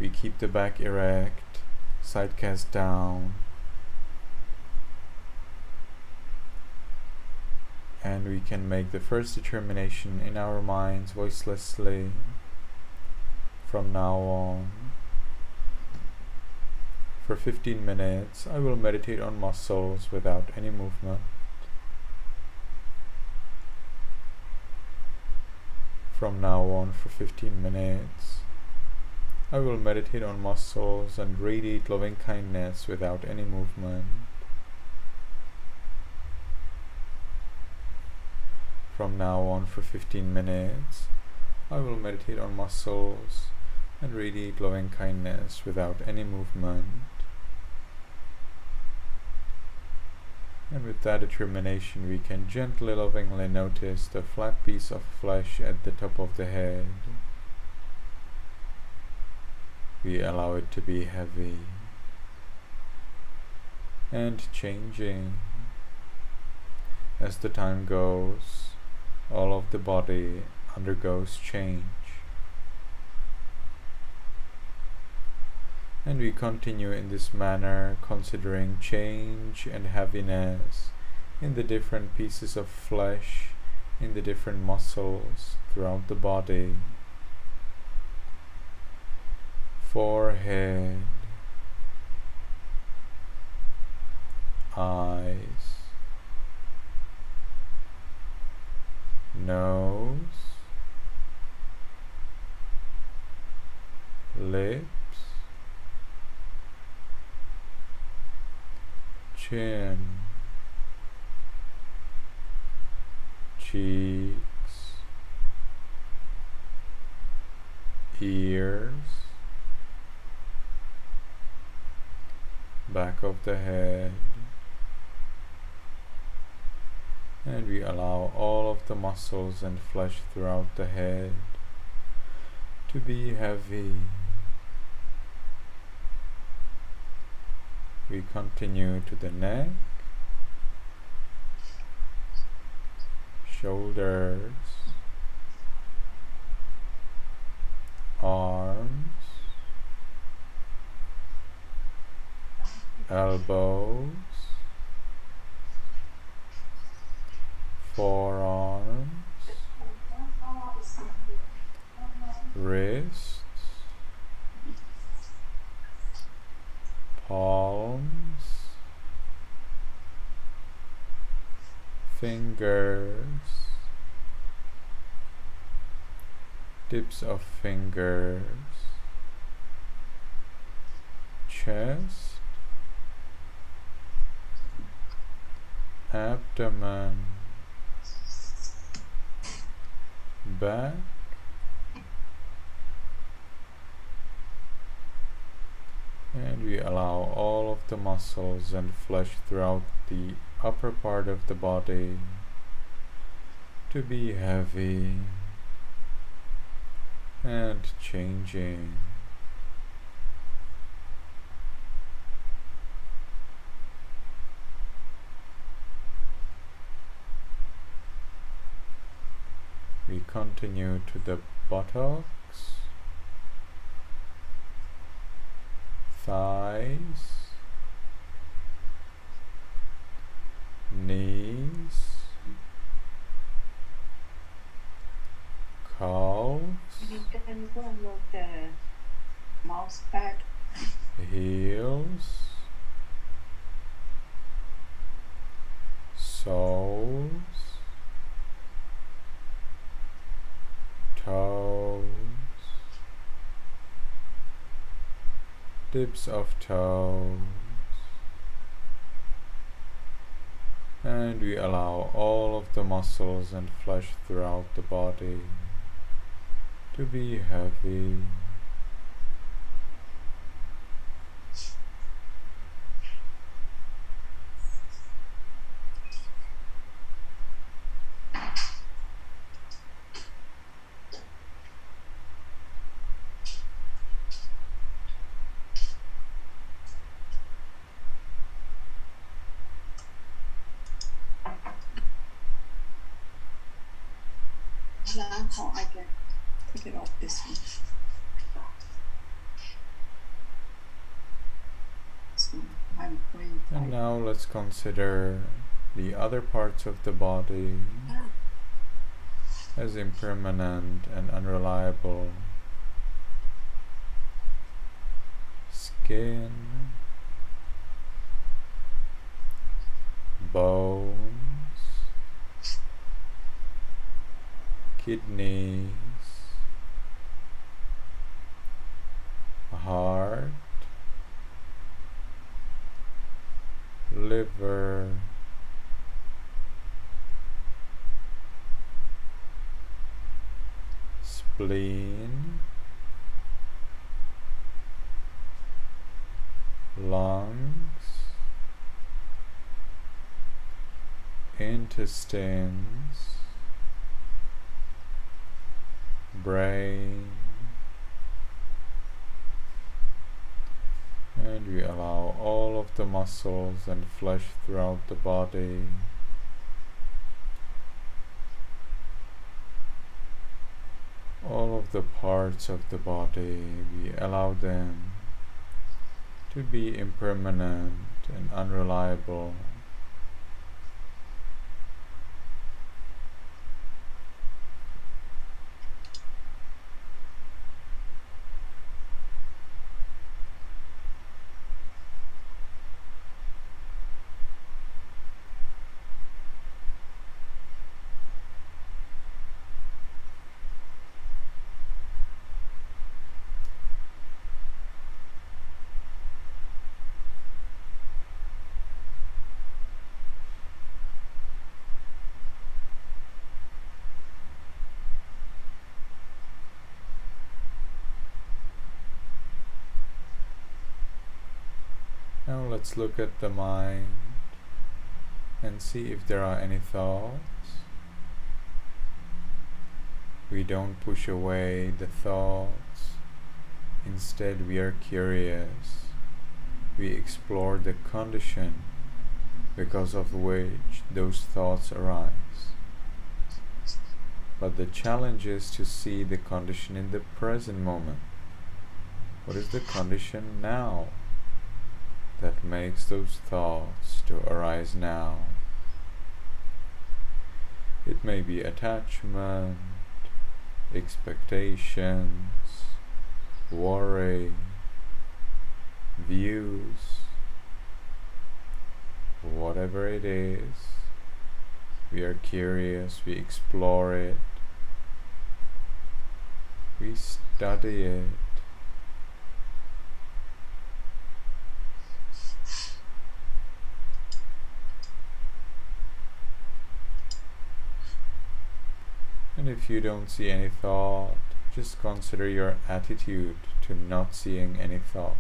We keep the back erect, side cast down, and we can make the first determination in our minds voicelessly from now on. For 15 minutes, I will meditate on muscles without any movement. From now on, for 15 minutes, I will meditate on muscles and radiate loving kindness without any movement. From now on, for 15 minutes, I will meditate on muscles and radiate loving kindness without any movement. And with that determination, we can gently, lovingly notice the flat piece of flesh at the top of the head. We allow it to be heavy and changing. As the time goes, all of the body undergoes change. And we continue in this manner, considering change and heaviness in the different pieces of flesh, in the different muscles throughout the body. Forehead, eyes, nose, lips, chin, cheeks, ears, back of the head, and we allow all of the muscles and flesh throughout the head to be heavy. We continue to the neck, shoulders, arms, elbows, forearms, wrists, palms, fingers, tips of fingers, chest, abdomen, back, and we allow all of the muscles and flesh throughout the upper part of the body to be heavy and changing. We continue to the buttocks, thighs, knees, calves, You can go and move the mouse pad. heels, soles, toes, tips of toes, and we allow all of the muscles and flesh throughout the body to be heavy. How I can take it off this one. And now let's consider the other parts of the body as impermanent and unreliable. Skin, bones, kidneys, heart, liver, spleen, lungs, intestines, brain, and we allow all of the muscles and flesh throughout the body all of the parts of the body, we allow them to be impermanent and unreliable. Now let's look at the mind and see if there are any thoughts. We don't push away the thoughts. Instead, we are curious. We explore the condition because of which those thoughts arise. But the challenge is to see the condition in the present moment. What is the condition now that makes those thoughts to arise now? It may be attachment, expectations, worry, views, whatever it is. We are curious, we explore it, we study it. And if you don't see any thought, just consider your attitude to not seeing any thought.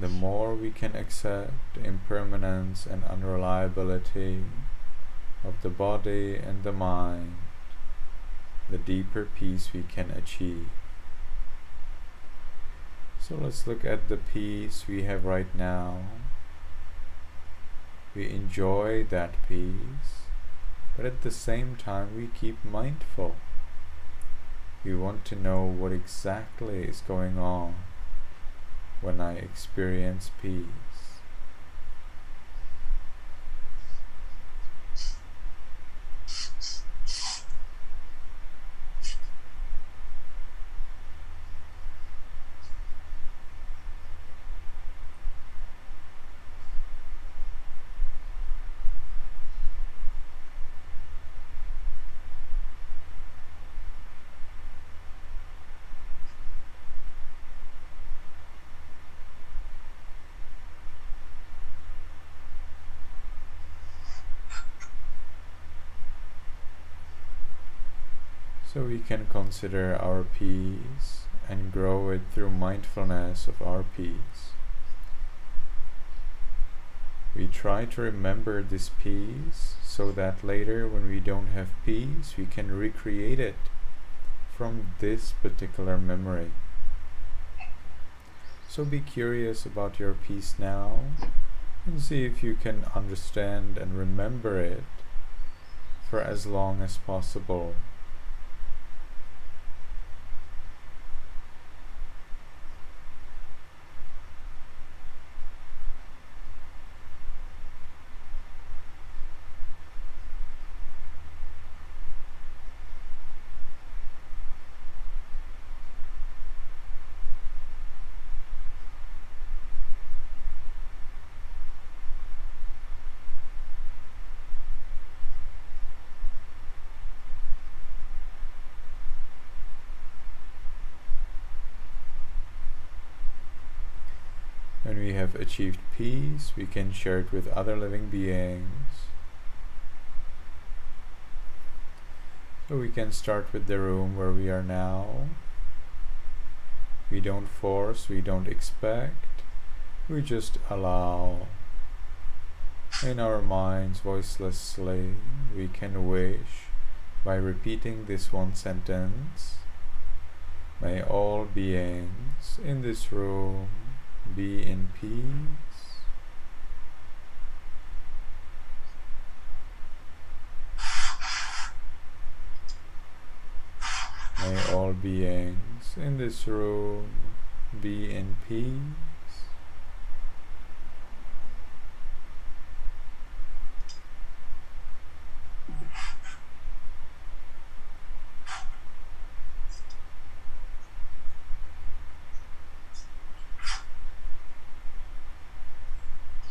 The more we can accept the impermanence and unreliability of the body and the mind, the deeper peace we can achieve. So let's look at the peace we have right now. We enjoy that peace, but at the same time we keep mindful. We want to know what exactly is going on when I experience peace. So we can consider our peace and grow it through mindfulness of our peace. We try to remember this peace so that later when we don't have peace, we can recreate it from this particular memory. So be curious about your peace now and see if you can understand and remember it for as long as possible. When we have achieved peace, we can share it with other living beings. So we can start with the room where we are now. We don't force, we don't expect, we just allow. In our minds, voicelessly, we can wish by repeating this one sentence: may all beings in this room be in peace. May all beings in this room be in peace.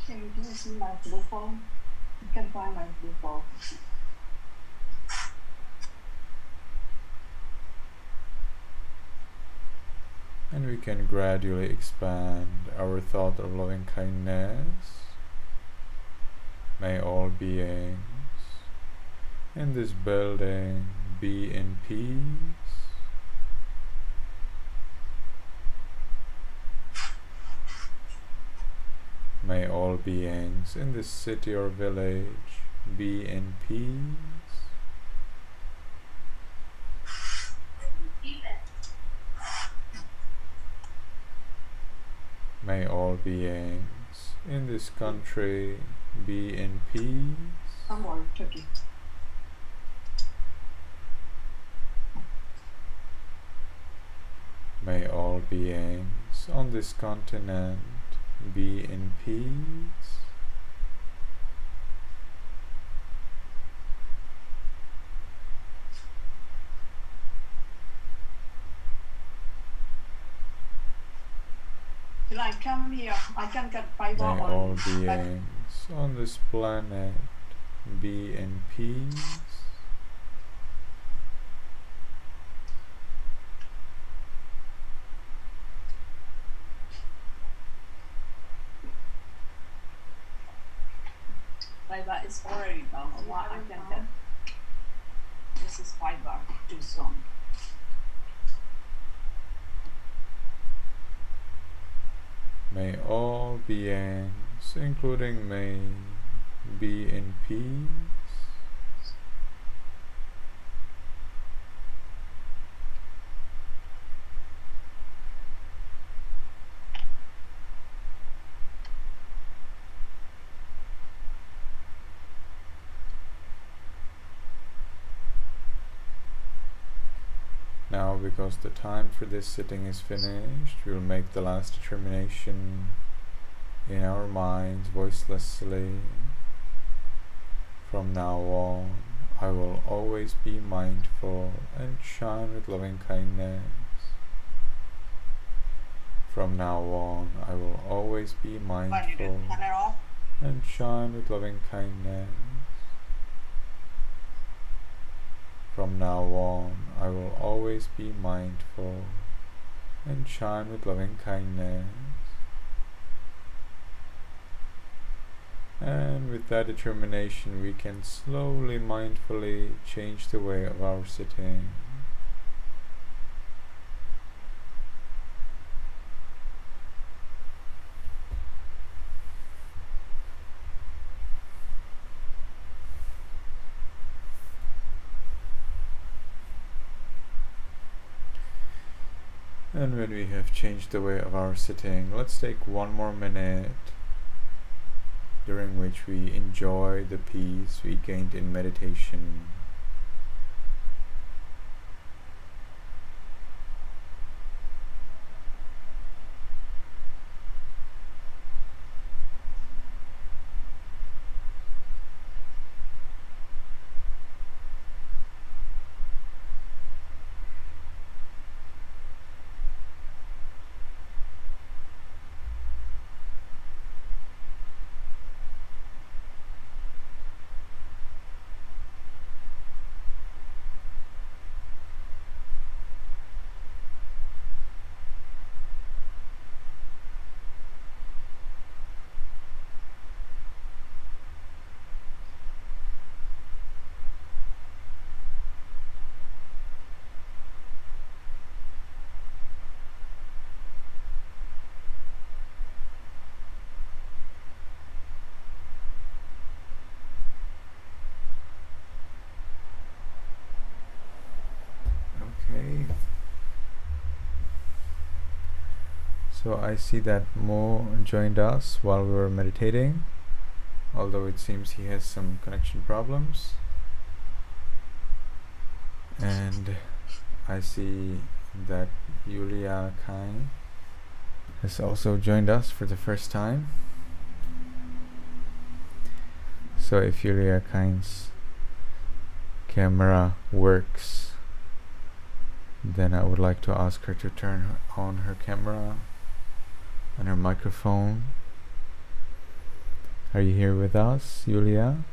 Can you see my blue phone? You can find my blue phone. And we can gradually expand our thought of loving kindness. May all beings in this building be in peace. May all beings in this city or village be in peace. May all beings in this country be in peace. Some more turkey. May all beings on this continent be in peace. Till I come here, I can get fiber May on all back. beings on this planet be in peace. Fiber is already down. What I can get. This is fiber, too strong. May all beings, including me, be in peace. Now, because the time for this sitting is finished, we'll make the last determination in our minds voicelessly. From now on, I will always be mindful and shine with loving kindness. From now on, I will always be mindful Turn it off. and shine with loving kindness. From now on, I will always be mindful and shine with loving kindness. And with that determination, we can slowly, mindfully change the way of our sitting. And when we have changed the way of our sitting, let's take one more minute during which we enjoy the peace we gained in meditation. Okay. So I see that Mo joined us while we were meditating, although it seems he has some connection problems. And I see that Yulia Kai has also joined us for the first time. So if Yulia Kai's camera works, then I would like to ask her to turn on her camera and her microphone. Are you here with us, Yulia?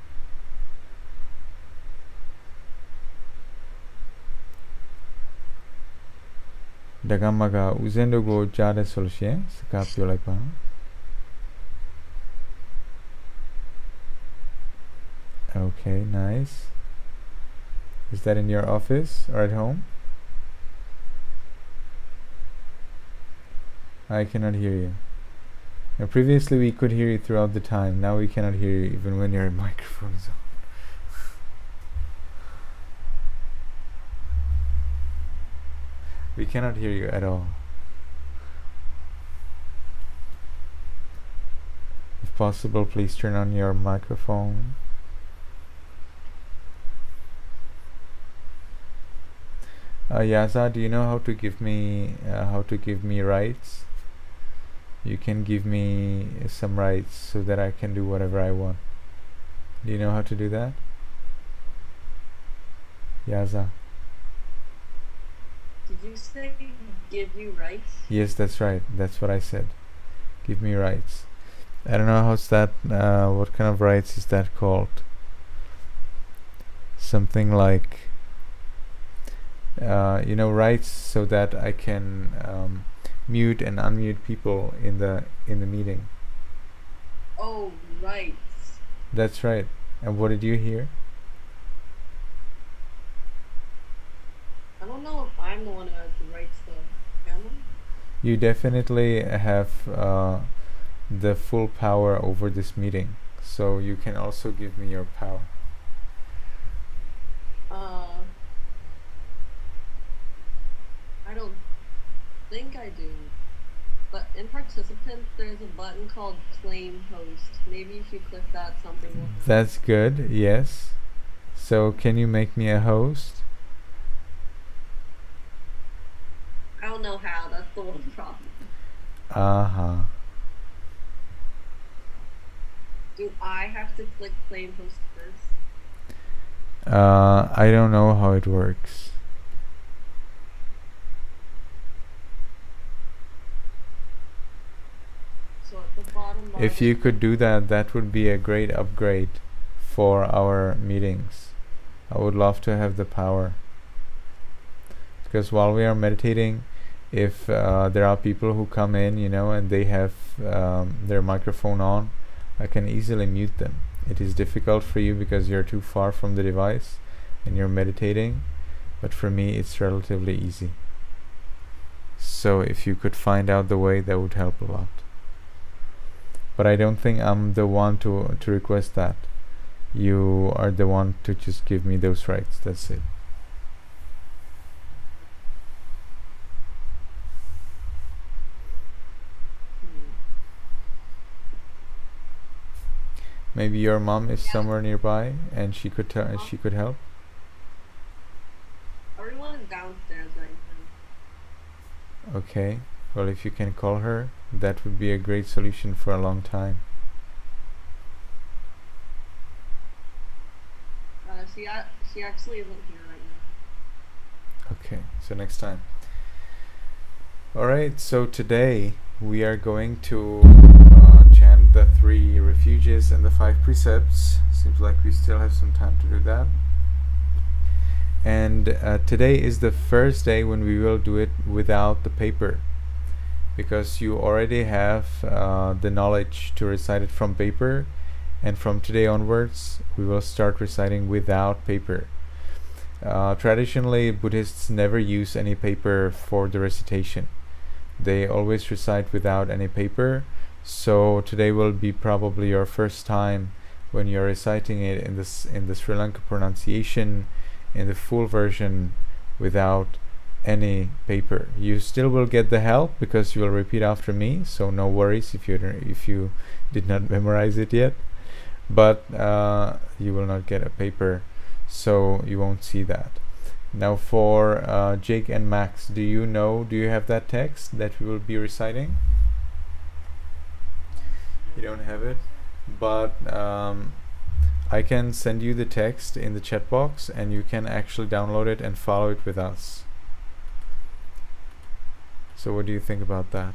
Dagamaga uzendo go jade solshe saka pyo lai pa. Okay, nice. Is that in your office or at home? I cannot hear you. Now, previously we could hear you throughout the time. Now we cannot hear you even when your microphone is on. We cannot hear you at all. If possible, please turn on your microphone. Yaza, do you know how to give me rights? You can give me some rights so that I can do whatever I want. Do you know how to do that? Yaza. Did you say give you rights? Yes, that's right. That's what I said. Give me rights. I don't know how's that, what kind of rights is that called? Something like, rights so that I can mute and unmute people in the meeting. Oh, rights. That's right. And what did you hear? I don't know if I'm the one who has the rights to camera. You definitely have the full power over this meeting, so you can also give me your power. I don't think I do. But in participants, there's a button called claim host. Maybe if you click that, something will happen. That's good, yes. So can you make me a host? I don't know how, that's the one problem. Uh-huh. Do I have to click claim host first? I don't know how it works. So at the bottom bar, If you could do that, that would be a great upgrade for our meetings. I would love to have the power. Because while we are meditating, if there are people who come in, and they have their microphone on, I can easily mute them. It is difficult for you because you're too far from the device and you're meditating, but for me it's relatively easy. So if you could find out the way, that would help a lot. But I don't think I'm the one to request that. You are the one to just give me those rights. That's it. Maybe your mom is Yeah. somewhere nearby and she could she could help. Everyone is downstairs right now. Okay. Well, if you can call her, that would be a great solution for a long time. She actually isn't here right now. Okay, so next time. Alright, so today we are going to chant the 3 refuges and the 5 precepts. Seems like we still have some time to do that. And today is the first day when we will do it without the paper, because you already have the knowledge to recite it from paper, and from today onwards we will start reciting without paper. Traditionally, Buddhists never use any paper for the recitation. They always recite without any paper, so today will be probably your first time when you're reciting it in the Sri Lanka pronunciation in the full version without any paper. You still will get the help because you will repeat after me, so no worries if you did not memorize it yet, but you will not get a paper, so you won't see that. Now for Jake and Max, do you have that text that we will be reciting? You don't have it, but I can send you the text in the chat box and you can actually download it and follow it with us. So what do you think about that?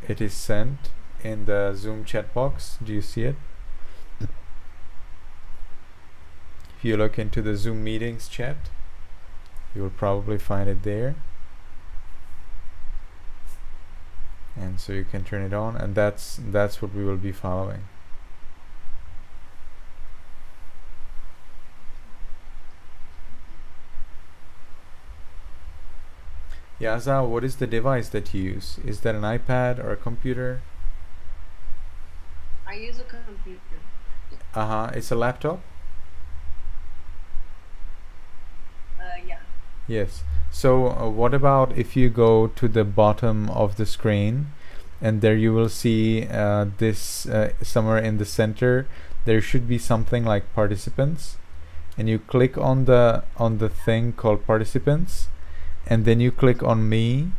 It is sent in the Zoom chat box. Do you see it? If you look into the Zoom meetings chat, you will probably find it there. And so you can turn it on, and that's what we will be following. Yaza, what is the device that you use? Is that an iPad or a computer? I use a computer. It's a laptop? Yeah. Yes. So what about if you go to the bottom of the screen, and there you will see this somewhere in the center there should be something like participants, and you click on the thing called participants, and then you click on me.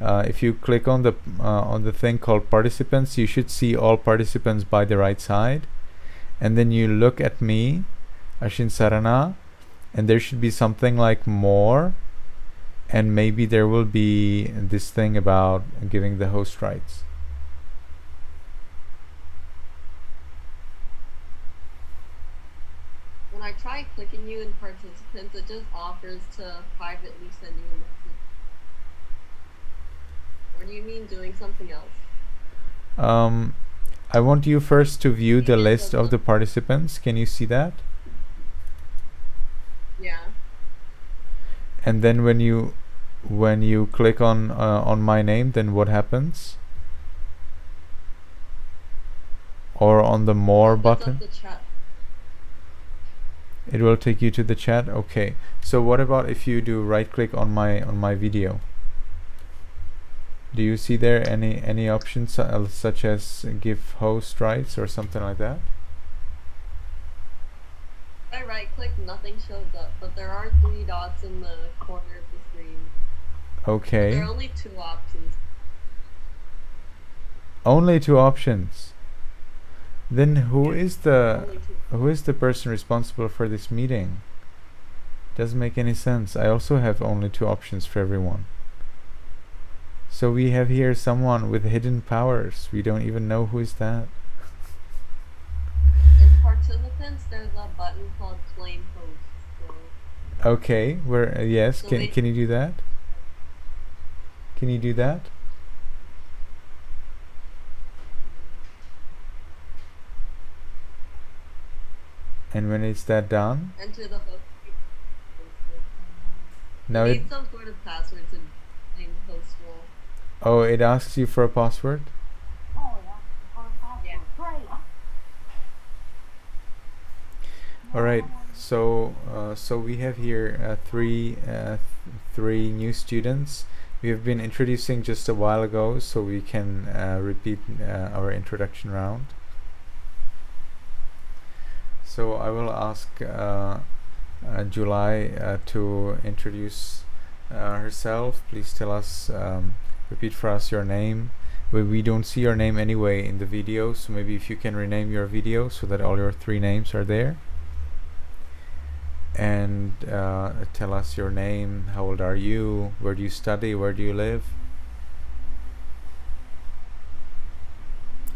If you click on the thing called participants, you should see all participants by the right side, and then you look at me, Ashin Sarana, and there should be something like more, and maybe there will be this thing about giving the host rights. When I try clicking you in participants, it just offers to privately send you a message. Or do you mean doing something else? I want you first to view the list of the participants. Can you see that? Yeah. And then when you click on my name, then what happens? Or on the more button? The chat. It will take you to the chat. Okay. So what about if you do right click on my video? Do you see there any options such as give host rights or something like that? I right click, nothing shows up, but there are 3 dots in the corner of the screen. Okay. But there are only 2 options. Only 2 options. Then who is the Only 2. person responsible for this meeting? Doesn't make any sense. I also have only 2 options for everyone. So we have here someone with hidden powers. We don't even know who is that. In participants, there's a button called claim host. So Okay, where yes, So can you do that? Can you do that? And when is that done? enter the host. Now You it need some sort of password to claim the host role. oh, it asks you for a password. Yeah. All right. So we have here three new students. We have been introducing just a while ago, so we can repeat our introduction round. So I will ask July to introduce herself. Please tell us, repeat for us your name. We don't see your name anyway in the video, so maybe if you can rename your video so that all your 3 names are there. And tell us your name, how old are you, where do you study, where do you live.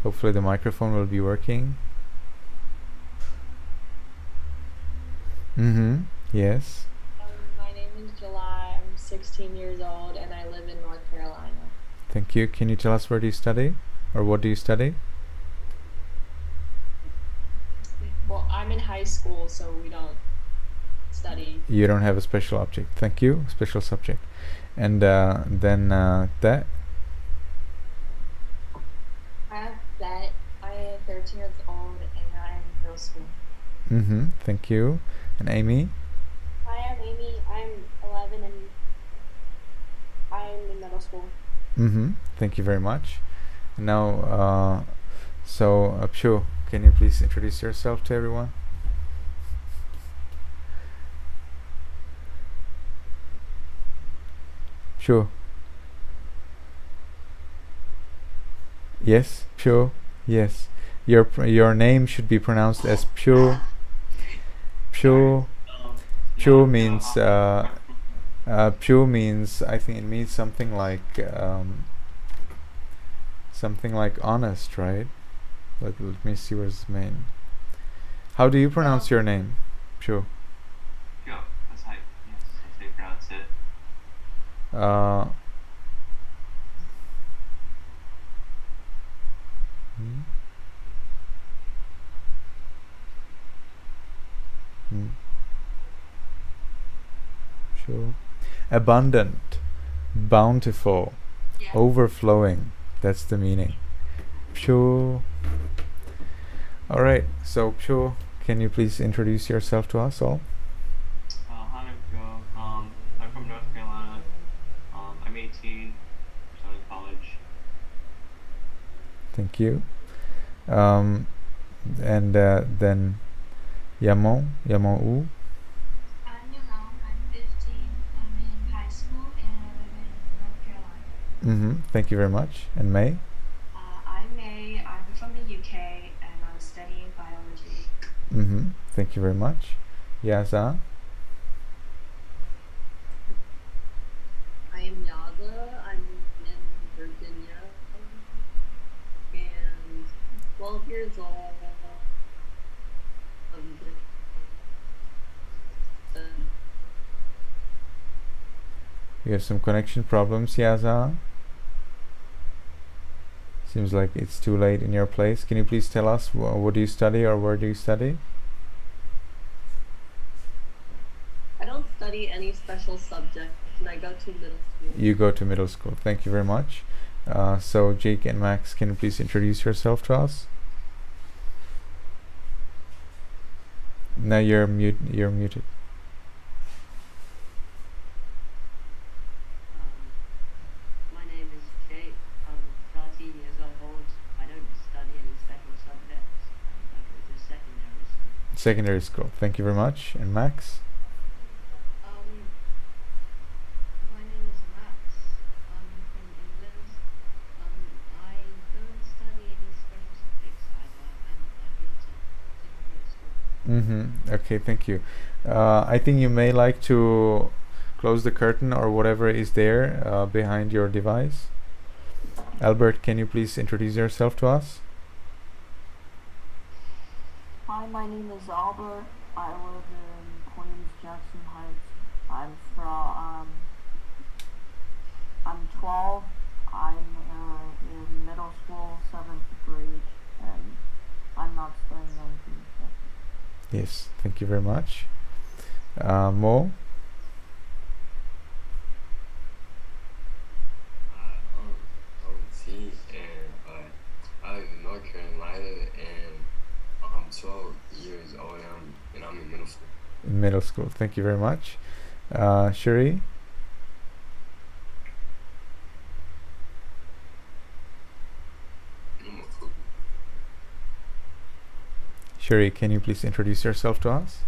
Hopefully the microphone will be working. Yes. My name is July. I'm 16 years old and I live in North Carolina. Thank you. Can you tell us where do you study, or what do you study? Well, I'm in high school, so we don't study. You don't have a special object. Thank you. Special subject. And then that. I have that. I am 13 years old and I'm in middle school. Thank you. And Amy? Hi, I'm Amy. I'm 11 and I'm in middle school. Thank you very much. Now, so Pshu, can you please introduce yourself to everyone? Pshu. Yes, Pshu. Yes. Your name should be pronounced as Pshu. Pshu. Pshu means Pshu means, I think it means something like honest, right? Let me see where's the main. How do you pronounce your name, Pshu? Yeah, that's how you pronounce it. Sure. Abundant, bountiful, overflowing. That's the meaning. Pshu. Alright, so Pshu, can you please introduce yourself to us all? Hi, I'm Joe. I'm from North Carolina. I'm 18. I'm starting college. Thank you. And then Yamo. I'm Yamon. I'm 15. I'm in high school and I live in North Carolina. Thank you very much. And May? I'm May. I'm from the UK and I'm studying biology. Thank you very much. Yaza? I am Yaza. I'm in Virginia and 12 years old. You have some connection problems, Yaza? Seems like it's too late in your place. Can you please tell us what do you study or where do you study? I don't study any special subject and I go to middle school. You go to middle school. Thank you very much. So Jake and Max, can you please introduce yourself to us? Now you're muted. My name is Jake. I'm 13 years old. I don't study any special subjects. I go to secondary school. Secondary school. Thank you very much. And Max? My name is Max. I'm from England. I don't study any special subjects either, and I go to secondary school. Okay, thank you. I think you may like to close the curtain or whatever is there behind your device. Albert, can you please introduce yourself to us? Hi, my name is Albert. I live in Queens, Jackson Heights. I'm 12. I'm in middle school, 7th grade, and I'm not studying anything. Yes, thank you very much. Mo? I'm T, and I live in North Carolina, and I'm 12 years old, and I'm in middle school. In middle school, thank you very much. Shuri? Sherry, can you please introduce yourself to us?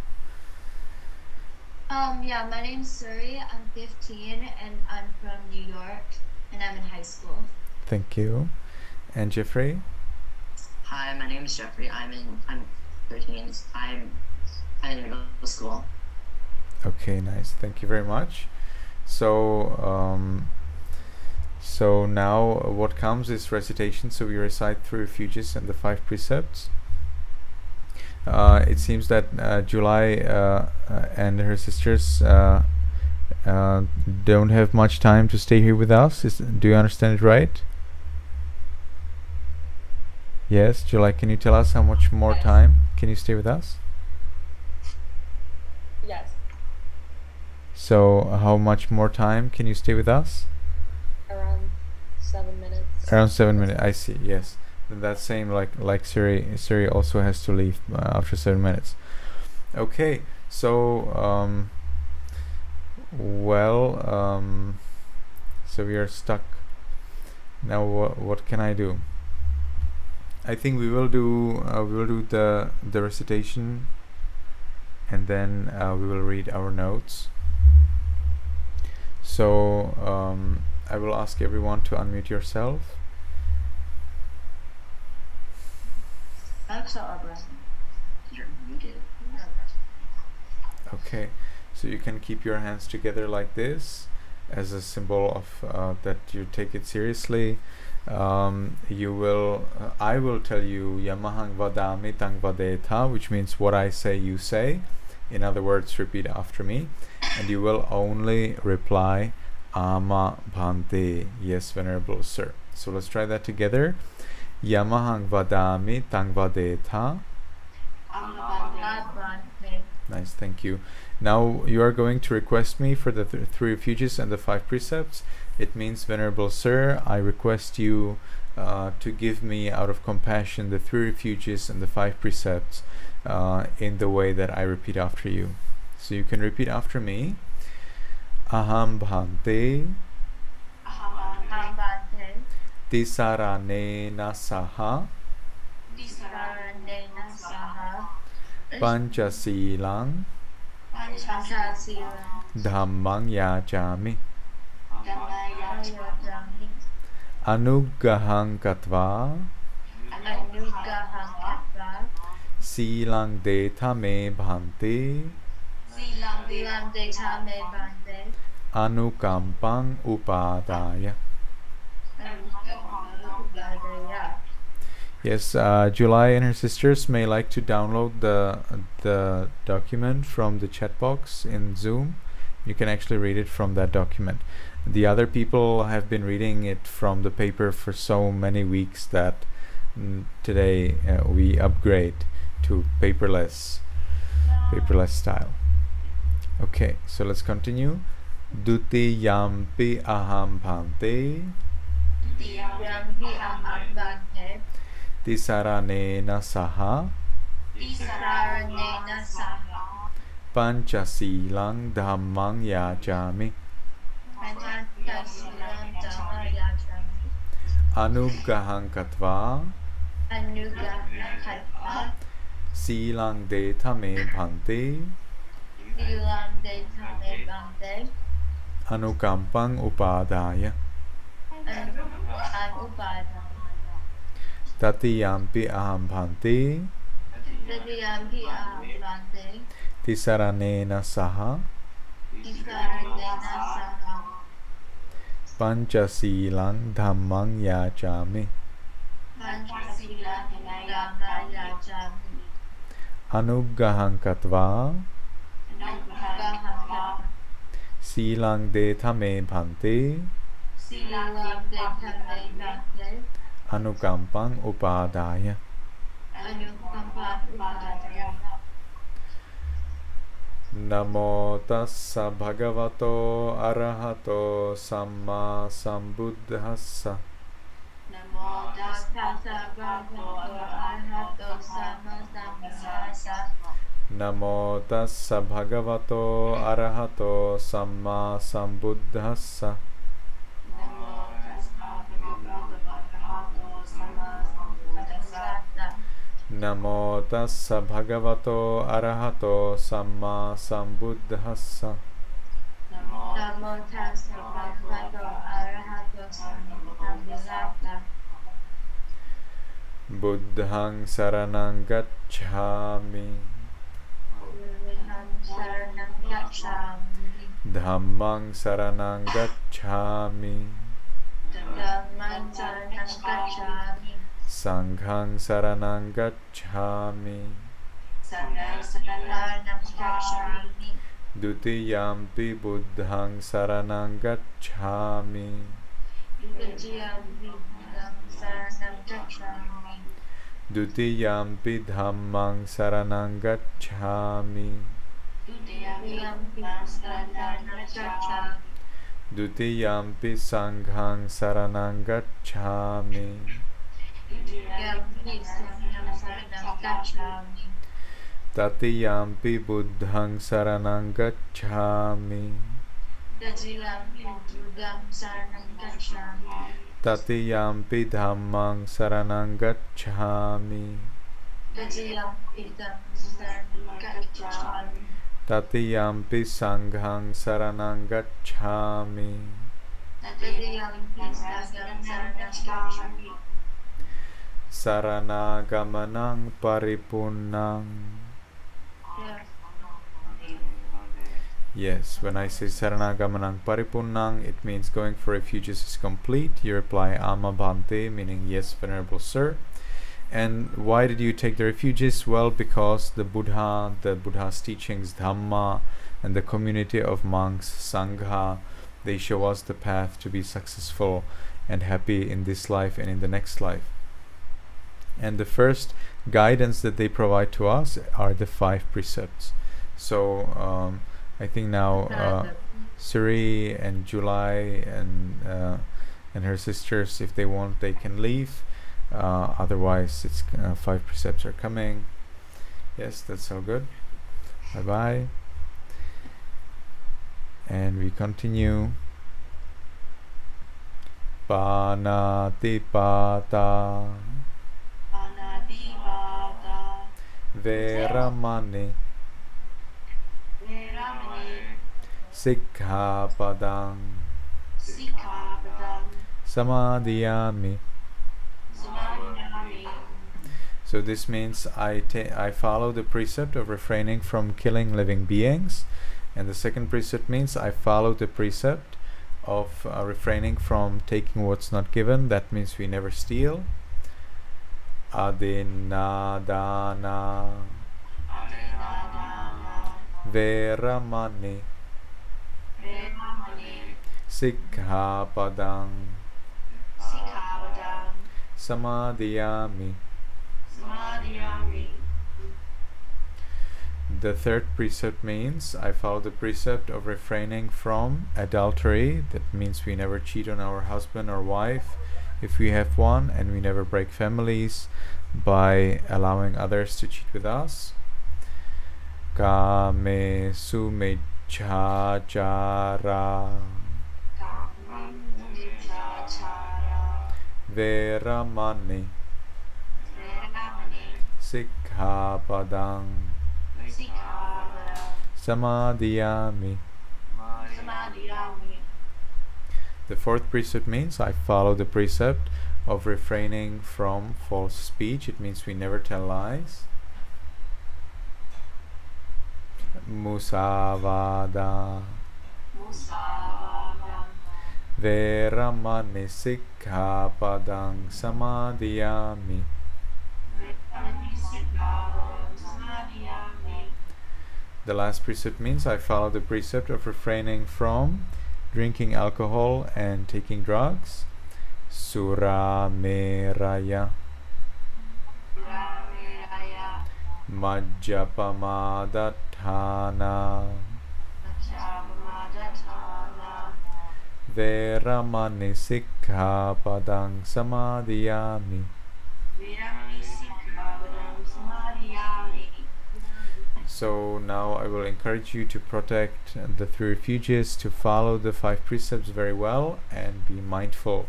Yeah, my name's Suri. I'm 15 and I'm from New York and I'm in high school. Thank you. And Jeffrey? Hi, my name is Jeffrey. I'm 13. I'm in middle school. Okay, nice. Thank you very much. So now what comes is recitation. So we recite 3 refuges and the 5 precepts. It seems that July and her sisters don't have much time to stay here with us. Do you understand it right? Yes, July, can you tell us how much more Yes. time can you stay with us? Yes. So how much more time can you stay with us? Around 7 minutes. Around 7 minutes. I see. Yes, then that's same like Siri also has to leave after 7 minutes. Okay, so so we are stuck. Now what can I do? I think we will do the recitation, and then we will read our notes. So I will ask everyone to unmute yourself. You're muted. Okay, so you can keep your hands together like this as a symbol of that you take it seriously. I will tell you Yamahang vadami tang vadeta, which means what I say you say. In other words, repeat after me, and you will only reply Ama Bhante, yes, Venerable Sir. So let's try that together. Yamahang vadami tang vadeta. Nice, thank you. Now you are going to request me for the 3 refuges and the 5 precepts. It means, Venerable Sir, I request you to give me out of compassion the 3 refuges and the 5 precepts in the way that I repeat after you. So you can repeat after me. Aham bhante tisaraṇa-pañcasīla pañcasīlaṃ dhammaṃ yācāmi anuggaham katvā sīlaṃ deta me bhante anukampaṃ upādāya. Yes, July and her sisters may like to download the document from the chat box in Zoom. You can actually read it from that document. The other people have been reading it from the paper for so many weeks that today we upgrade to paperless style. Okay, so let's continue. Dutiyampi aham bhante tisaraṇa saha pañcasīlaṃ dhammaṃ yācāmi anuggaham katvā sīlaṃ deta me bhante anukampaṃ upādāya. Tatiyampi aham bhante tisaraṇa saha pañcasīlaṃ dhammaṃ yācāmi anuggaham katvā sīlaṃ deta me bhante anukampaṃ upādāya. Namo tassa bhagavato arahato samma sambuddhassa. Namo tassa bhagavato arahato samma sambuddhassa. Namo tassa bhagavato arahato samma sambuddhassa. Namo tassa bhagavato arahato sambuddhassa. Buddhaṃ saranang gacchāmi. Buddhaṃ saranam gacchāmi. Dhammaṃ saranang gacchāmi. Dhammam saranam gacchāmi. Sanghaṃ saranang gacchāmi. Sangham saranam gacchāmi. Dutiyampi buddhaṃ saranang gacchāmi. Dutiyampi buddhaṃ saranam gacchāmi. Dutiyampi dhammaṃ saranang gacchāmi. Dutiyampi saranam gacchāmi. Dutiyampi sanghaṃ saranang gacchāmi. Dutiyampi sangham saranam gacchāmi. Tatiyampi buddhaṃ saranang gacchāmi. Tatiyampi buddhaṃ saranam gacchāmi. Tatiyampi dhammaṃ saranang gacchāmi. Tatiyampi dhammam saranam gacchāmi. Tatiyampi sanghaṃ saranang gacchāmi. Tatiyampi sangham saranam gacchāmi. Sarana-gamanang paripunnaṃ. Yes, when I say Sarana-gamanang paripunnaṃ, it means going for refuges is complete. You reply Amma Bhante, meaning yes, Venerable Sir. And why did you take the refuges? Well, because the Buddha's teachings, Dhamma, and the community of monks, Sangha, they show us the path to be successful and happy in this life and in the next life. And the first guidance that they provide to us are the 5 precepts. So I think now Suri and July and her sisters, if they want, they can leave. Otherwise, it's 5 precepts are coming. Yes, that's all good. Bye bye. And we continue. Panatipata. Veramani. Sikkhapadam. Samadhiyami. So this means I follow the precept of refraining from killing living beings, and the second precept means I follow the precept of refraining from taking what's not given. That means we never steal. Adinadana. Veramani. Sikkhapadam. Samadhiyami. The third precept means I follow the precept of refraining from adultery. That means we never cheat on our husband or wife if we have one, and we never break families by allowing others to cheat with us. Kame sumecchāchara. Veramani. Sikkhapadam. Samadhiyami. The fourth precept means I follow the precept of refraining from false speech. It means we never tell lies. Musavada. Veramani sikkhapadam samadhiyami. The last precept means I follow the precept of refraining from drinking alcohol and taking drugs. Sura meraya. Majjapamadatthana. Veramani sikkhapadam samadhiyami. So now I will encourage you to protect the 3 refuges, to follow the 5 precepts very well, and be mindful.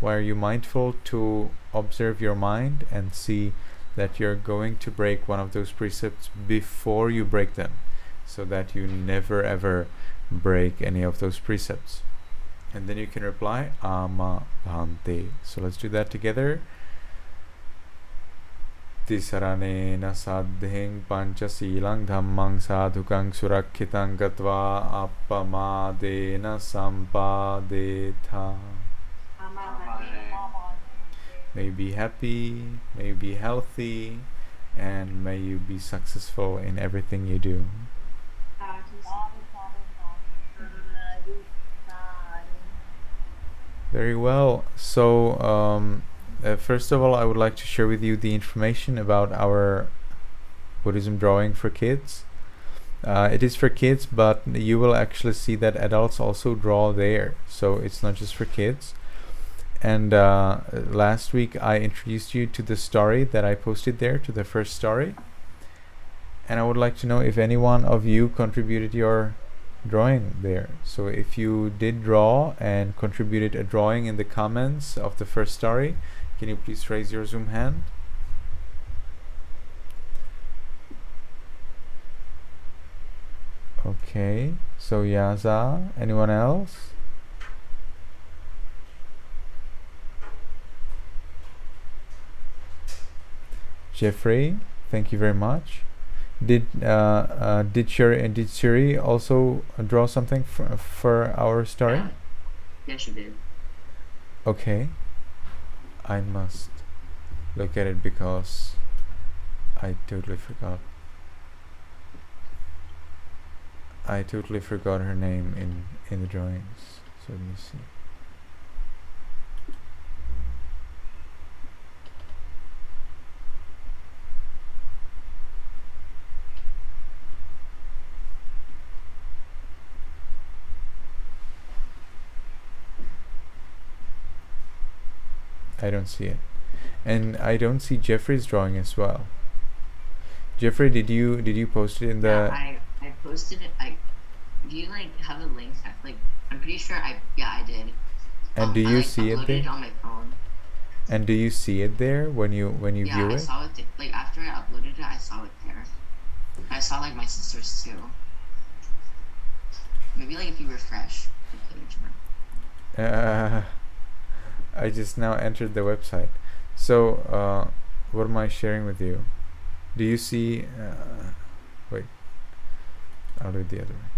Why are you mindful? To observe your mind and see that you're going to break one of those precepts before you break them, so that you never ever break any of those precepts. And then you can reply ama bhante. So let's do that together. tisaraṇa-pañcasīla dhammang sadhukang surakkhitāṃ gatva appamadena sampadetha. May you be happy, may you be healthy, and may you be successful in everything you do. Very well. So first of all, I would like to share with you the information about our Buddhism drawing for kids. It is for kids, but you will actually see that adults also draw there, so it's not just for kids. And last week I introduced you to the story that I posted there, to the first story, and I would like to know if any one of you contributed your drawing there. So if you did draw and contributed a drawing in the comments of the first story, can you please raise your Zoom hand? Okay, so Yaza, anyone else? Jeffrey, thank you very much. Did Shiri also draw something for our story? Yeah, she did. Okay, I must look at it because I totally forgot. I totally forgot her name in the drawings. So let me see. I don't see it, and I don't see Jeffrey's drawing as well. Jeffrey, did you post it in the? Yeah, I posted it. Do you have a link? I'm pretty sure I did. And do you see it there? It on my phone. And do you see it there when you view it? Yeah, I saw it. After I uploaded it, I saw it there. I saw my sisters too. Maybe if you refresh the page. I just now entered the website. So what am I sharing with you? Do you see? Wait, I'll do it the other way.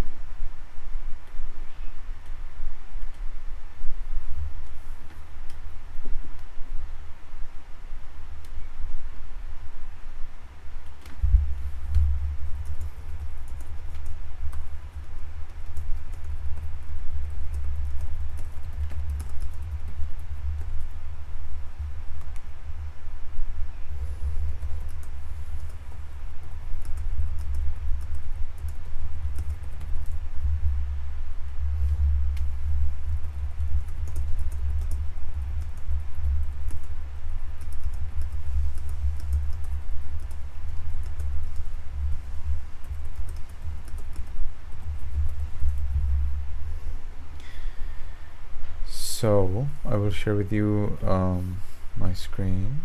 So I will share with you my screen.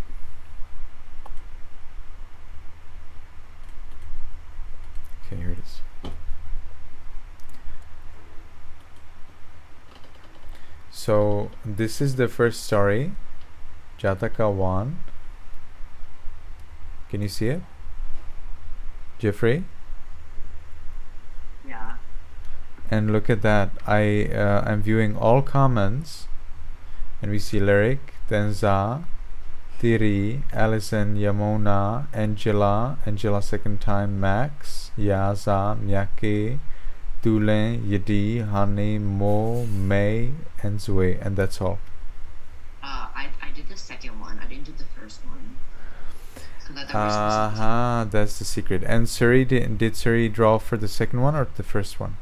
Okay, here it is. So this is the first story, Jātaka 1. Can you see it, Jeffrey? Yeah. And look at that. I'm viewing all comments, and we see Lyric, then Za, Tiri, Alison, Yamona, Angela second time, Max, Yaza, Myake, Tule, Yedi, Hani, Mo, May, and Zue, and that's all. I did the second one. I didn't do the first one. That's the secret. And Suri, did Suri draw for the second one or the first one?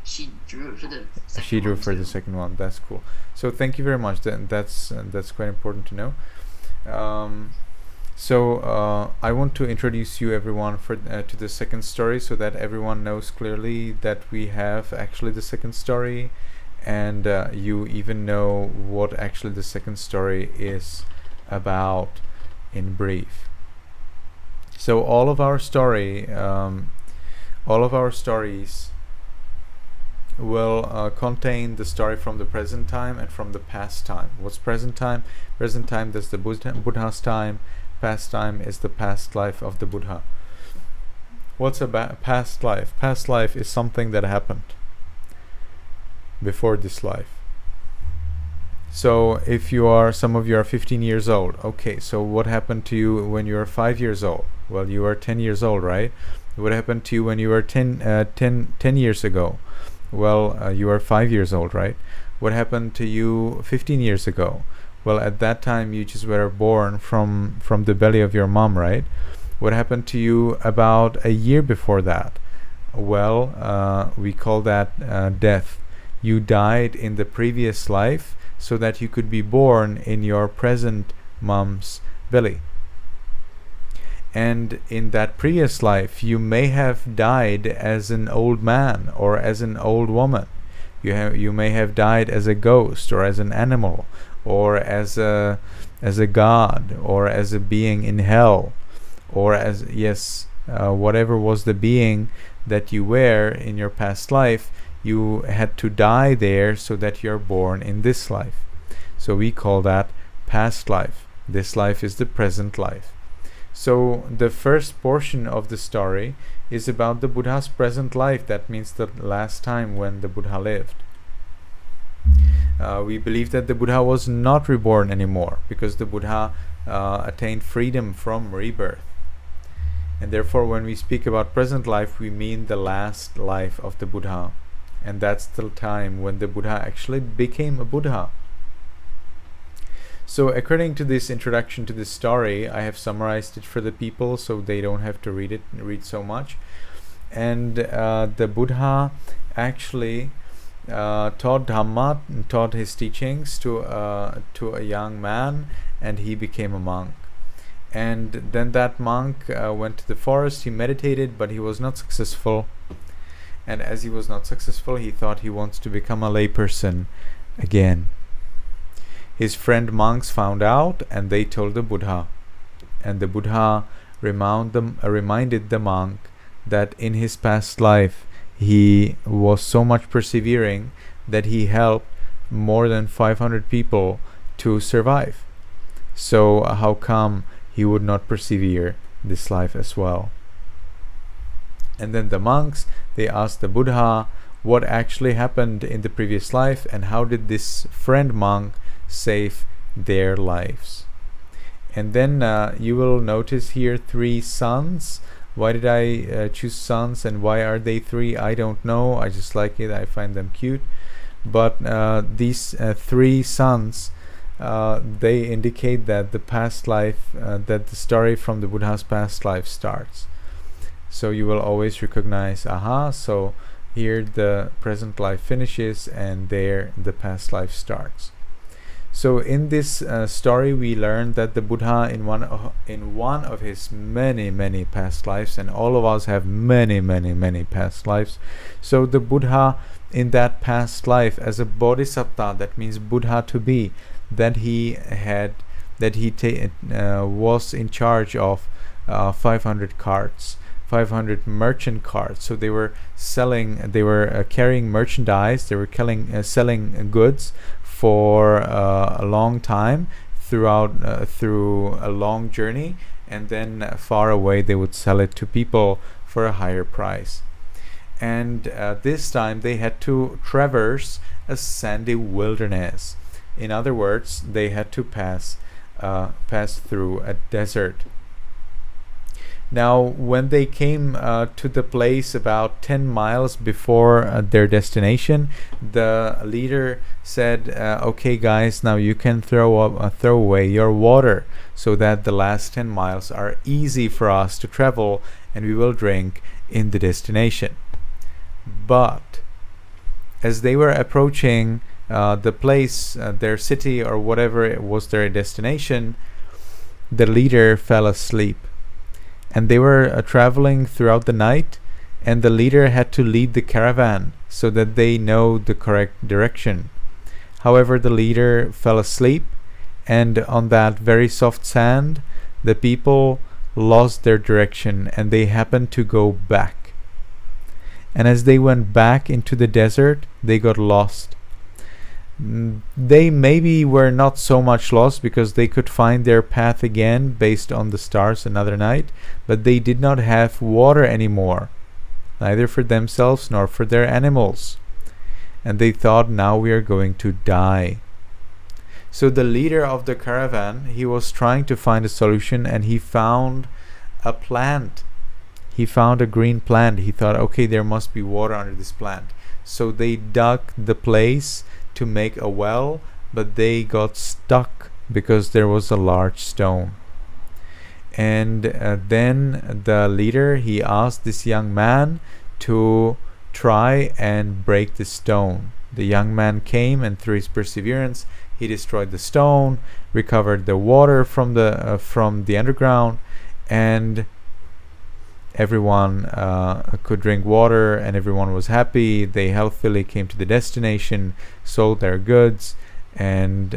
She drew for the second one. She drew for the second one. That's cool. So thank you very much. That's quite important to know. So I want to introduce you everyone to the second story, so that everyone knows clearly that we have actually the second story, and you even know what actually the second story is about in brief. So all of our stories will contain the story from the present time and from the past time. What's present time? Present time, that's the Buddha's time. Past time is the past life of the Buddha. What's a past life? Past life is something that happened before this life. So if some of you are 15 years old, okay, so what happened to you when you were 5 years old? Well, you were 10 years old, right? What happened to you when you were 10 years ago? Well, you were 5 years old, right? What happened to you 15 years ago? Well, at that time you just were born from the belly of your mom, right? What happened to you about a year before that? Well, we call that death. You died in the previous life so that you could be born in your present mom's belly. And in that previous life, you may have died as an old man or as an old woman. You may have died as a ghost or as an animal or as a god or as a being in hell, or as whatever was the being that you were in your past life. You had to die there so that you're born in this life. So we call that past life. This life is the present life. So the first portion of the story is about the Buddha's present life. That means the last time when the Buddha lived. We believe that the Buddha was not reborn anymore because the Buddha attained freedom from rebirth. And therefore when we speak about present life, we mean the last life of the Buddha. And that's the time when the Buddha actually became a Buddha. So according to this introduction to this story, I have summarized it for the people so they don't have to read so much. And the Buddha actually taught Dhamma, taught his teachings to a young man, and he became a monk. And then that monk went to the forest, he meditated, but he was not successful. And as he was not successful, he thought he wants to become a layperson again. His friend monks found out and they told the Buddha. And the Buddha reminded the monk that in his past life he was so much persevering that he helped more than 500 people to survive. So how come he would not persevere this life as well? And then the monks, they asked the Buddha what actually happened in the previous life and how did this friend monk save their lives. And then you will notice here 3 sons. Why did I choose sons and why are they 3? I don't know. I just like it. I find them cute. But these 3 sons, they indicate that the past life, that the story from the Buddha's past life starts. So you will always recognize, so here the present life finishes and there the past life starts. So in this story we learn that the Buddha in one of his many past lives, and all of us have many past lives. So the Buddha in that past life as a bodhisattva, that means Buddha to be, that he was in charge of 500 carts. 500 merchant carts. So they were carrying merchandise, they were selling goods for a long time through a long journey, and then far away they would sell it to people for a higher price. And this time they had to traverse a sandy wilderness. In other words, they had to pass through a desert. Now, when they came to the place about 10 miles before their destination, the leader said, okay guys, now you can throw away your water so that the last 10 miles are easy for us to travel and we will drink in the destination. But as they were approaching the place, their city or whatever it was their destination, the leader fell asleep. And they were traveling throughout the night, and the leader had to lead the caravan so that they know the correct direction. However, the leader fell asleep, and on that very soft sand, the people lost their direction and they happened to go back. And as they went back into the desert, they got lost. They maybe were not so much lost because they could find their path again based on the stars another night, but they did not have water anymore, neither for themselves nor for their animals. And they thought, now we are going to die. So the leader of the caravan, he was trying to find a solution, and he found a plant. He found a green plant. He thought, okay, there must be water under this plant. So they dug the place to make a well, but they got stuck because there was a large stone. And then the leader, he asked this young man to try and break the stone. The young man came, and through his perseverance, he destroyed the stone, recovered the water from the underground, and everyone could drink water, and everyone was happy. They healthily came to the destination, sold their goods, and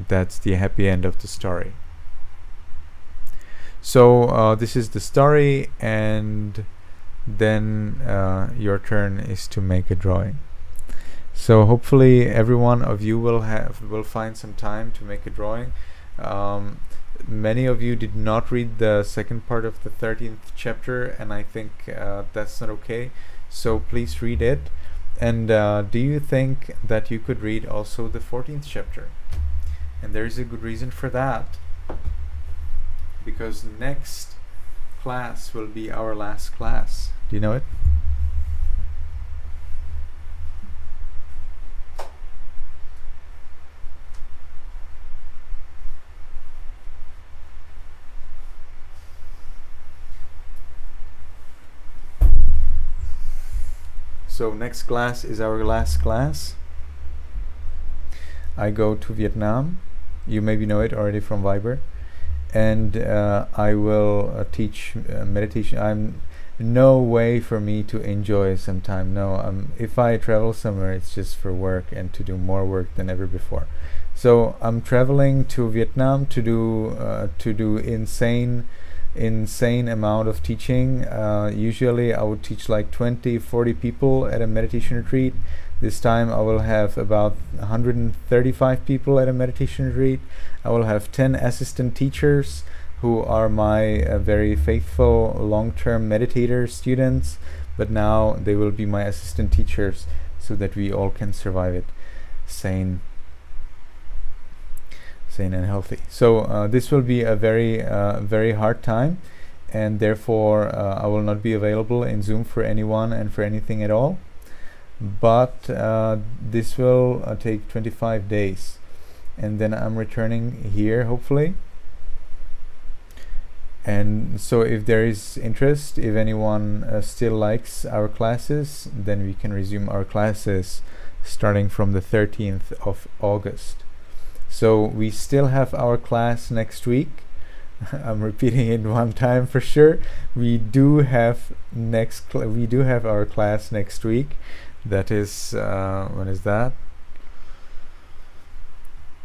that's the happy end of the story. So this is the story, and then your turn is to make a drawing. So hopefully every one of you will find some time to make a drawing. Many of you did not read the second part of the 13th chapter, and I think that's not okay. So please read it. And do you think that you could read also the 14th chapter? And there is a good reason for that, because next class will be our last class. Do you know it? So next class is our last class. I go to Vietnam. You maybe know it already from Viber. And I will teach meditation. I'm no way for me to enjoy some time. No, if I travel somewhere, it's just for work and to do more work than ever before. So I'm traveling to Vietnam to do insane amount of teaching. Usually I would teach like 20-40 people at a meditation retreat. This time I will have about 135 people at a meditation retreat. I will have 10 assistant teachers who are my very faithful long-term meditator students, but now they will be my assistant teachers so that we all can survive it sane and healthy. So this will be a very hard time, and therefore I will not be available in Zoom for anyone and for anything at all. But this will take 25 days, and then I'm returning here hopefully. And so if there is interest, if anyone still likes our classes, then we can resume our classes starting from the 13th of August. So we still have our class next week. I'm repeating it one time for sure. We do have our class next week. That is when is that?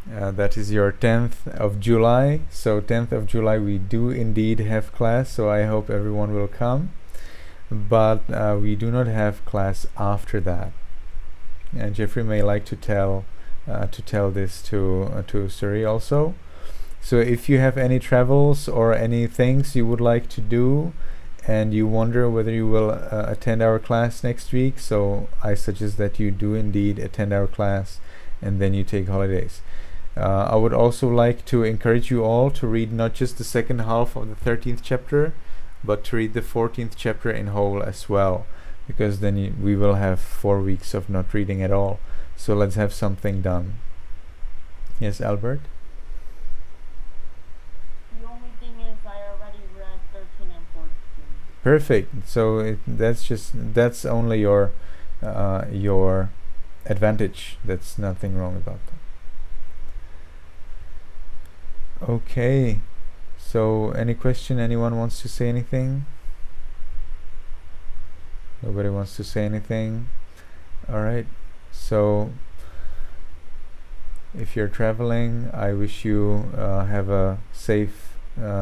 That is your 10th of July. So 10th of July we do indeed have class. So I hope everyone will come. But we do not have class after that. And Jeffrey may like to tell this to Suri also. So if you have any travels or any things you would like to do, and you wonder whether you will attend our class next week, so I suggest that you do indeed attend our class, and then you take holidays. I would also like to encourage you all to read not just the second half of the 13th chapter, but to read the 14th chapter in whole as well, because then we will have 4 weeks of not reading at all. So let's have something done. Yes, Albert? The only thing is I already read 13 and 14. Perfect. So that's only your advantage. That's nothing wrong about that. Okay. So any question? Anyone wants to say anything? Nobody wants to say anything? All right. So if you're traveling, I wish you have a safe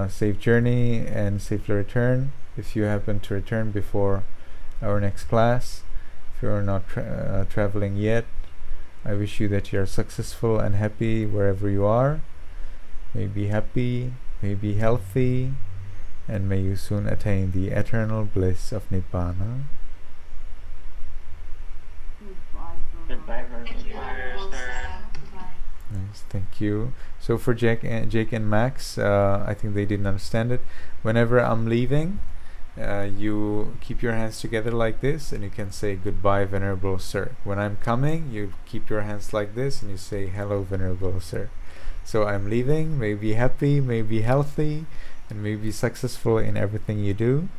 safe journey and safely return if you happen to return before our next class. If you're not traveling yet, I wish you that you're successful and happy wherever you are. May be happy, may be healthy, and may you soon attain the eternal bliss of Nibbana. Goodbye, Nice, thank you. So for Jake and Max, I think they didn't understand it. Whenever I'm leaving, you keep your hands together like this, and you can say goodbye, Venerable Sir. When I'm coming, you keep your hands like this, and you say hello, Venerable Sir. So I'm leaving. May be happy, may be healthy, and may be successful in everything you do.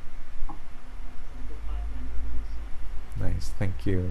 Nice, thank you.